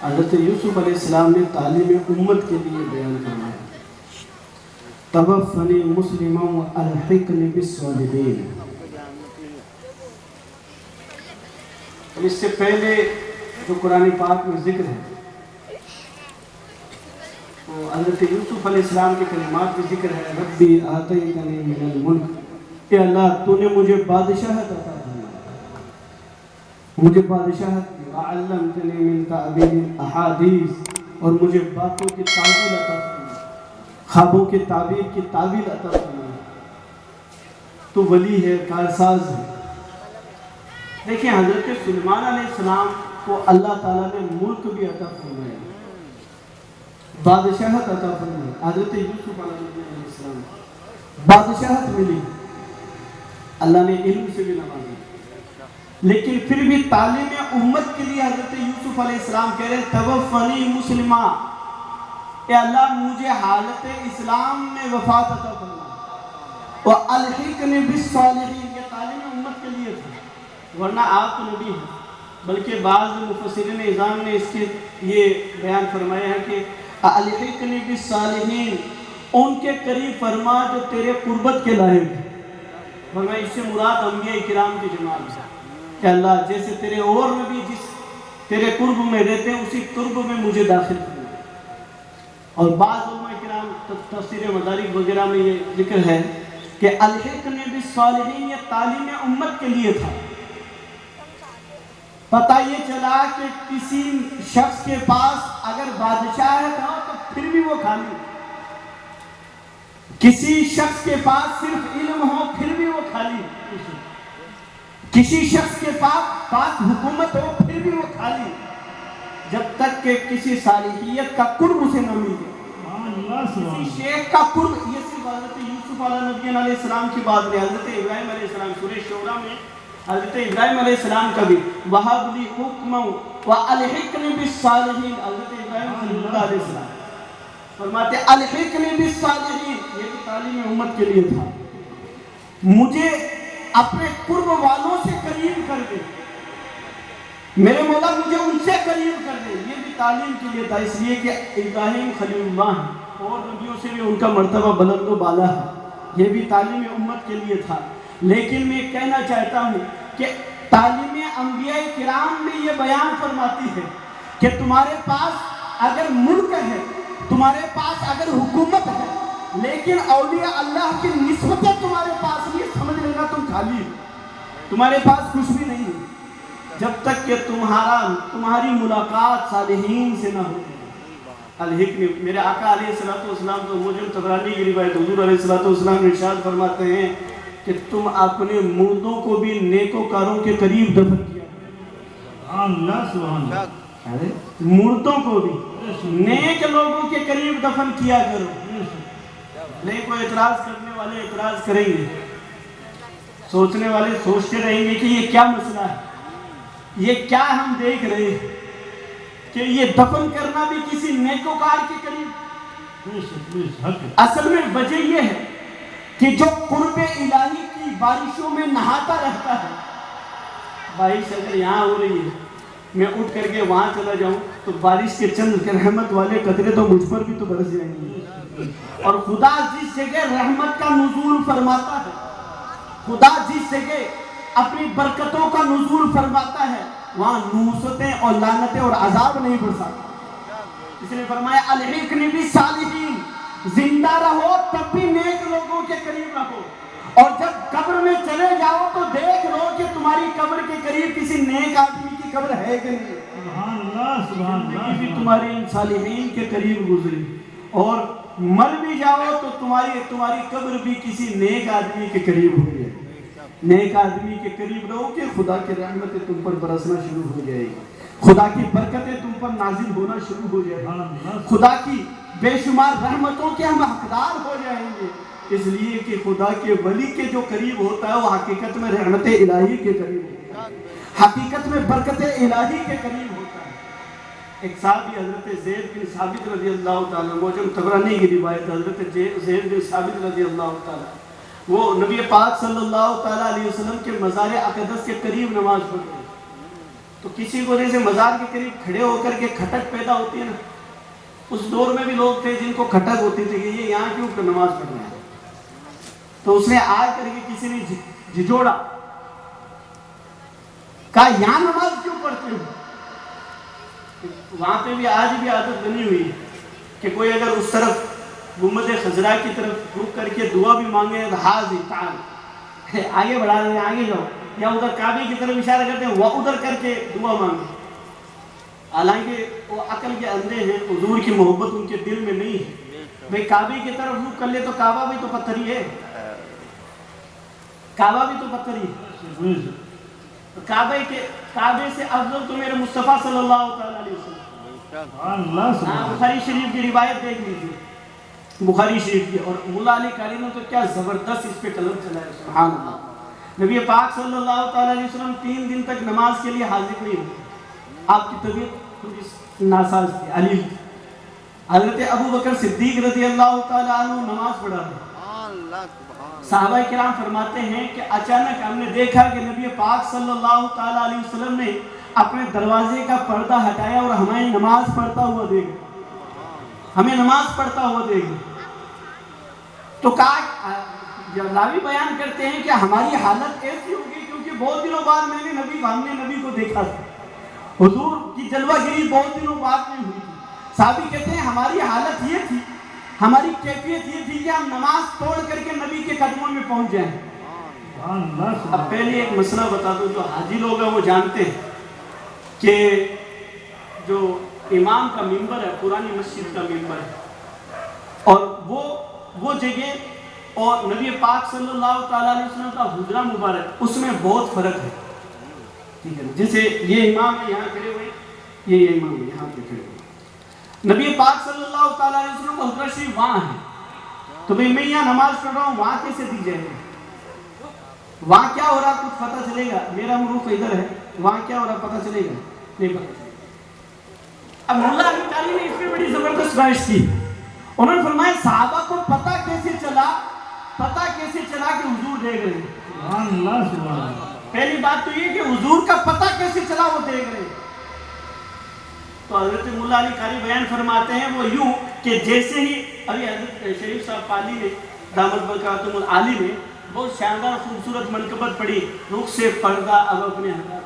حضرت یوسف علیہ السلام نے تعلیم امت کے لیے بیان فرمایا، توفنی مسلما والحقنی بالصالحین۔ اس سے پہلے جو قرآن پاک میں ذکر ہے وہ حضرت یوسف علیہ السلام کے کلمات میں ذکر ہے، ربی آتیتنی من الملک، کہ اللہ تو نے مجھے بادشاہت عطا فرمائی، مجھے بادشاہت دی، وعلمتنی من تعبیر الاحادیث، اور مجھے باتوں کی تعبیر عطا فرمائی، خوابوں کی تعبیر کی تعبیر عطا فرمائی۔ تو ولی ہے، کارساز ہے۔ دیکھیں حضرت سلیمان علیہ السلام کو اللہ تعالیٰ نے ملک بھی عطا فرمایا، بادشاہت عطا فرمائی۔ حضرت یوسف علیہ السلام بادشاہت ملی، اللہ نے علم سے بھی نوازا، لیکن پھر بھی تعلیم امت کے لیے حضرت یوسف علیہ السلام کہہ رہے توفنی مسلمہ، اے اللہ مجھے حالت اسلام میں وفات عطا فرما، والحقنی بالصالحین، یہ تعلیم امت کے لیے تھا، ورنہ آپ تو نبی ہیں۔ بلکہ بعض مفسرین اعظام نے اس کے یہ بیان فرمایا ہے کہ الحقنی بالصالحین، ان کے قریب فرما جو تیرے قربت کے لائق ہے، ورنہ اس سے مراد انبیاء کرام کی جماعت ہے کہ اللہ جیسے تیرے اور نبی جس تیرے قرب میں رہتے ہیں اسی قرب میں مجھے داخل کرنا۔ اور بعض علماء کرام تفسیر مدارک وغیرہ میں یہ ذکر ہے کہ الحقنی بالصالحین یہ تعلیم امت کے لیے تھا۔ پتہ یہ چلا کہ کسی شخص کے پاس اگر بادشاہت ہو تو پھر بھی وہ خالی، کسی شخص کے پاس صرف علم ہو پھر بھی وہ خالی، کسی شخص کے پاس حکومت ہو پھر بھی وہ خالی، جب تک کہ کسی صالحیت کا قرب اسے نہ ملے، کسی شیخ کا قرب۔ یہ صرف حضرت یوسف علیہ السلام کی بات نہیں، حضرت ابراہیم علیہ السلام سورہ شعراء میں حضرت ابراہیم علیہ السلام کا بھی وَهَبْ لِي حُکْمًا وَأَلْحِقْنِي بِالصَّالِحِينَ، حضرت ابراہیم صلی اللہ علیہ السلام فرماتے الحقنی بالصالحین، یہ بھی تعلیم امت کے لیے تھا، مجھے اپنے قرب والوں سے قریب کر دے، میرے مولا مجھے ان سے قریب کر دے، یہ بھی تعلیم کے لیے تھا، اس لیے کہ ابراہیم خلیل اللہ ہیں اور نبیوں سے بھی ان کا مرتبہ بلند و بالا ہے، یہ بھی تعلیم امت کے لیے تھا۔ لیکن میں کہنا چاہتا ہوں کہ تعلیم انبیاء کرام میں یہ بیان فرماتی ہے کہ تمہارے پاس اگر ملک ہے، تمہارے پاس اگر حکومت ہے، لیکن اولیاء اللہ کی نسبتیں تمہارے پاس نہیں، سمجھ لینا تم خالی ہو، تمہارے پاس کچھ بھی نہیں ہے، جب تک کہ تمہاری ملاقات صالحین سے نہ ہو۔ الحقنی، میرے آقا علیہ السلام تو موجم طبرانی کی روایت حضور علیہ السلام ارشاد فرماتے ہیں کہ تم اپنے مردوں کو بھی نیکوکاروں کے قریب دفن کیا، اللہ سبحان اللہ، مردوں کو بھی نیک لوگوں کے قریب دفن کیا کرو۔ نہیں کوئی اعتراض کرنے والے اعتراض کریں گے، سوچنے والے سوچتے رہیں گے کہ یہ کیا مسئلہ ہے، یہ کیا ہم دیکھ رہے ہیں کہ یہ دفن کرنا بھی کسی نیکوکار کے قریب۔ اصل میں وجہ یہ ہے کہ جو قرب الہی کی بارشوں میں نہاتا رہتا ہے، بارش اگر یہاں ہو رہی ہے میں اٹھ کر کے وہاں چلا جاؤں تو بارش کے چند رحمت والے قطرے تو مجھ پر بھی تو برس جائیں گے، اور خدا جس جگہ رحمت کا نزول فرماتا ہے، خدا جس جگہ اپنی برکتوں کا نزول فرماتا ہے وہاں نحوستیں اور لعنتیں اور عذاب نہیں برساتا۔ اس نے فرمایا الحقنی بالصالحین، زندہ رہو تب بھی نیک لوگوں کے قریب رہو، اور جب قبر میں چلے جاؤ تو دیکھ لو کہ تمہاری قبر کے قریب کسی نیک آدمی کی قبر ہے کہ نہیں، سبحان اللہ سبحان اللہ، بھی تمہاری صالحین کے قریب گزری، اور مر بھی جاؤ تو تمہاری قبر بھی کسی نیک آدمی کے قریب ہو جائے، نیک آدمی کے قریب رہو کہ خدا کی رحمتیں تم پر برسنا شروع ہو جائے گی، خدا کی برکتیں تم پر نازل ہونا شروع ہو جائے گی، خدا کی بے شمار رحمتوں کے ہم حقدار ہو جائیں گے، اس لیے کہ خدا کے ولی کے جو قریب ہوتا ہے وہ حقیقت میں رحمت الہی کے قریب ہوتا ہے، حقیقت میں برکت الہی کے قریب ہوتا ہے۔ ایک صحابی حضرت زید بن ثابت رضی اللہ تعالیٰ، موجم طبرانی کی روایت، حضرت زید بن ثابت رضی اللہ تعالیٰ وہ نبی پاک صلی اللہ تعالیٰ علیہ وسلم کے مزار اقدس کے قریب نماز پڑھ رہے، تو کسی کو جیسے مزار کے قریب کھڑے ہو کر کے کھٹک پیدا ہوتی ہے نا، اس دور میں بھی لوگ تھے جن کو کھٹک ہوتی تھی کہ یہ یہاں کیوں نماز پڑھ رہے ہیں، تو اس نے آ کر کے کسی نے جھجوڑا، کہا یہاں نماز کیوں پڑھتے ہو؟ وہاں پہ بھی آج بھی عادت بنی ہوئی ہے کہ کوئی اگر اس طرف گنبد خضرا کی طرف رک کر کے دعا بھی مانگے تو حاضر تعال آگے بڑھا دیں، آگے جاؤ، یا ادھر کعبے کی طرف اشارہ کرتے ہیں وہ ادھر کر کے دعا مانگے، حالانکہ وہ عقل کے اندھے ہیں، حضور کی محبت ان کے دل میں نہیں ہے۔ بھئی کعبے کی طرف رک کر لے تو کعبہ بھی تو پتھر ہی ہے، کعبہ بھی تو پتھر ہی ہے، کعبے سے افضل تو میرے مصطفیٰ صلی اللہ علیہ وسلم۔ بخاری شریف کی روایت دیکھ لیجیے، بخاری شریف کی، اور مولا علی قاری نے تو کیا زبردست اس پہ قلم چلایا، سبحان اللہ۔ نبی پاک صلی اللہ علیہ وسلم 3 دن تک نماز کے لیے حاضر نہیں ہوئے، آپ کی طبیعت تھوڑی ناساز تھی، علی تھی۔ حضرت ابو بکر صدیق رضی اللہ تعالیٰ عنہ نماز پڑھا رہے، صحابہ کرام فرماتے ہیں کہ اچانک ہم نے دیکھا کہ نبی پاک صلی اللہ تعالیٰ علیہ وسلم نے اپنے دروازے کا پردہ ہٹایا اور ہمیں نماز پڑھتا ہوا دیکھا، ہمیں نماز پڑھتا ہوا دیکھا۔ تو کہا، راوی بیان کرتے ہیں کہ ہماری حالت ایسی ہوگی کیونکہ بہت دنوں بعد ہم نے نبی کو دیکھا تھا، حضور کی جلوہ گری بہت دنوں بعد میں ہوئی تھی۔ صحابی کہتے ہیں ہماری حالت یہ تھی، ہماری کیفیت یہ تھی کہ ہم نماز توڑ کر کے نبی کے قدموں میں پہنچ جائیں۔ اب پہلے ایک مسئلہ بتا دوں، جو حاجی لوگ ہیں وہ جانتے ہیں کہ جو امام کا منبر ہے پرانی مسجد کا منبر ہے، اور وہ جگہ اور نبی پاک صلی اللہ تعالیٰ علیہ وسلم کا حجرہ مبارک اس میں بہت فرق ہے، ٹھیک ہے، جیسے یہ امام ہے یہاں کھڑے ہوئے، یہ امام ہے یہاں پہ کھڑے ہوئے، نبی پاک صلی اللہ تعالیٰ علیہ وسلم کا حجرہ شریف وہاں ہے، تو بھئی میں یہاں نماز پڑھ رہا ہوں، وہاں کیسے دی جائے گا؟ وہاں کیا ہو رہا کچھ پتہ چلے گا؟ میرا رخ ادھر ہے، وہاں کیا ہو رہا پتہ چلے گا؟ نہیں پتہ چلے گا۔ اب مولا علی قاری نے اس میں بڑی زبردست بحث کی، انہوں نے فرمایا صحابہ کو پتہ کیسے چلا کہ حضور دیکھ رہے ہیں؟ پہلی بات تو یہ کہ حضور کا پتہ کیسے چلا وہ دیکھ رہے ہیں؟ تو حضرت مولا علی قاری بیان فرماتے ہیں وہ یوں کہ جیسے ہی ابھی حضرت شریف صاحب پالی نے دامت برکاتہم العالی میں بہت شاندار خوبصورت منقبت پڑھی، رخ سے پردہ اب اپنے ہٹا،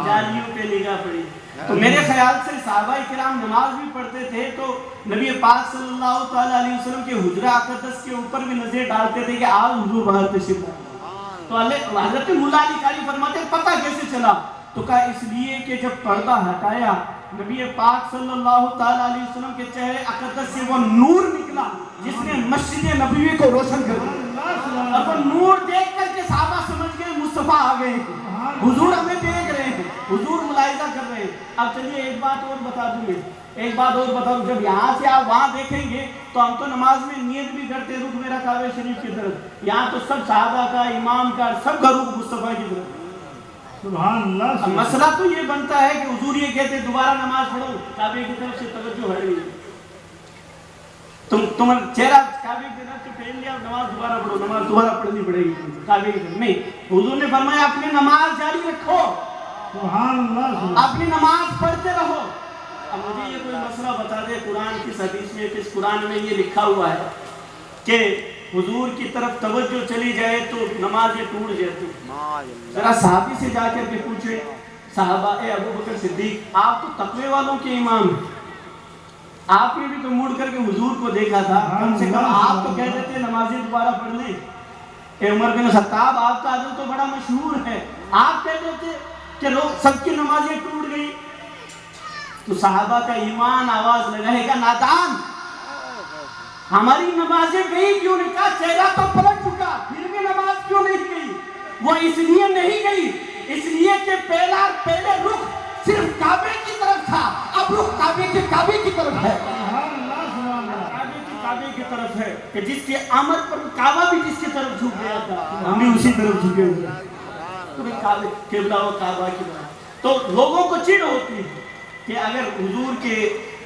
جالیوں پہ نگاہ پڑی۔ تو میرے خیال سے صحابہ کرام نماز بھی پڑھتے تھے تو نبی پاک صلی اللہ تعالیٰ علیہ وسلم کے حجرہ اقدس کے اوپر بھی نظر ڈالتے تھے کہ آج حضور باہر تشریف لائے۔ تو حضرت مولا علی قاری فرماتے پتہ کیسے چلا؟ تو کہا اس لیے کہ جب پردہ ہٹایا نبی پاک صلی اللہ تعالیٰ علیہ وسلم کے چہرے اقدس سے وہ نور نکلا جس نے مسجد نبوی کو روشن کر دیا، اور وہ نور دیکھ کر کے صحابہ سمجھ گئے مصطفیٰ آ گئے ہیں، حضور ہمیں دیکھ رہے ہیں، حضور ملاحظہ کر رہے ہیں۔ اب چلیے ایک بات اور بتا دوں، جب یہاں سے آپ وہاں دیکھیں گے تو ہم تو نماز میں نیت بھی کرتے رخ میرا کعبہ شریف کی طرف، یہاں تو سب صحابہ کا، امام کا، سب کا رخ مصطفیٰ کی طرف۔ سبحان اللہ۔ اب مسئلہ تو یہ بنتا ہے کہ حضور یہ کہتے دوبارہ نماز پڑھو، کعبے کی طرف سے توجہ ہٹ گئی، تم چہرہ کعبے کی طرف سے پھیر لیا، نماز دوبارہ پڑھو، نماز دوبارہ پڑھنی پڑے گی کعبے کی طرف نہیں۔ حضور نے فرمایا اپنی نماز جاری رکھو، سبحان اللہ، اپنی نماز پڑھتے رہو۔ اب مجھے یہ کوئی مسئلہ بتا دے قرآن کس حدیث میں، کس قرآن میں یہ لکھا ہوا ہے کہ حضور کی طرف توجہ چلی جائے تو نمازیں ٹوٹ جاتی؟ ذرا صحابی سے جا کر کے پوچھے، صحابہ اے ابو بکر صدیق آپ تو تقوی والوں کے امام ہیں، آپ نے بھی تو مڑ کر کے حضور کو دیکھا تھا، کم سے کم آپ تو کہہ دیتے نمازیں دوبارہ پڑھ لیں۔ اے عمر بن خطاب آپ کا عدل تو بڑا مشہور ہے، آپ کہہ دیتے کہ لوگ سب کی نمازیں ٹوٹ گئی۔ تو صحابہ کا ایمان آواز لگائے گا نادان، ہماری نمازیں گئی کیوں نہیں؟ کہا چہرہ تو پلٹ چکا پھر بھی نماز کیوں نہیں گئی؟ وہ اس لیے نہیں گئی، اس لیے کہ پہلے رخ صرف کعبے کی طرف تھا، اب رخ کعبے کی طرف ہے، کعبے کی طرف ہے کہ جس کی آمد پر کعبہ بھی جس کی طرف جھک گیا تھا ہم بھی اسی طرف جھکے ہوئے، تو کعبے قبلہ و کعبہ کی طرف۔ تو لوگوں کو چڑ ہوتی ہے کہ اگر حضور کے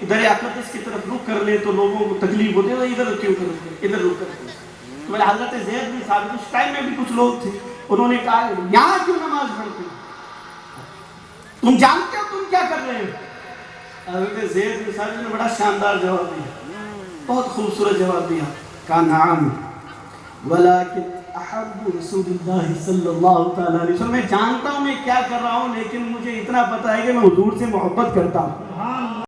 در اقدس کی طرف رخ کر لے تو لوگوں کو تکلیف ہوتی ہے، ادھر کیوں کرتے، ادھر رخ کرتے۔ تو حضرت زید بن ثابت اس ٹائم میں بھی کچھ لوگ تھے، انہوں نے کہا یہاں کیوں نماز پڑھتے؟ تم جانتے ہو تم کیا کر رہے ہو؟ حضرت زید بن ثابت نے بڑا شاندار جواب دیا، بہت خوبصورت جواب دیا، کہا نعم ولیکن احب رسول اللہ صلی اللہ تعالیٰ علیہ وسلم، میں جانتا ہوں میں کیا کر رہا ہوں، لیکن مجھے اتنا پتا ہے کہ میں حضور سے محبت کرتا ہوں۔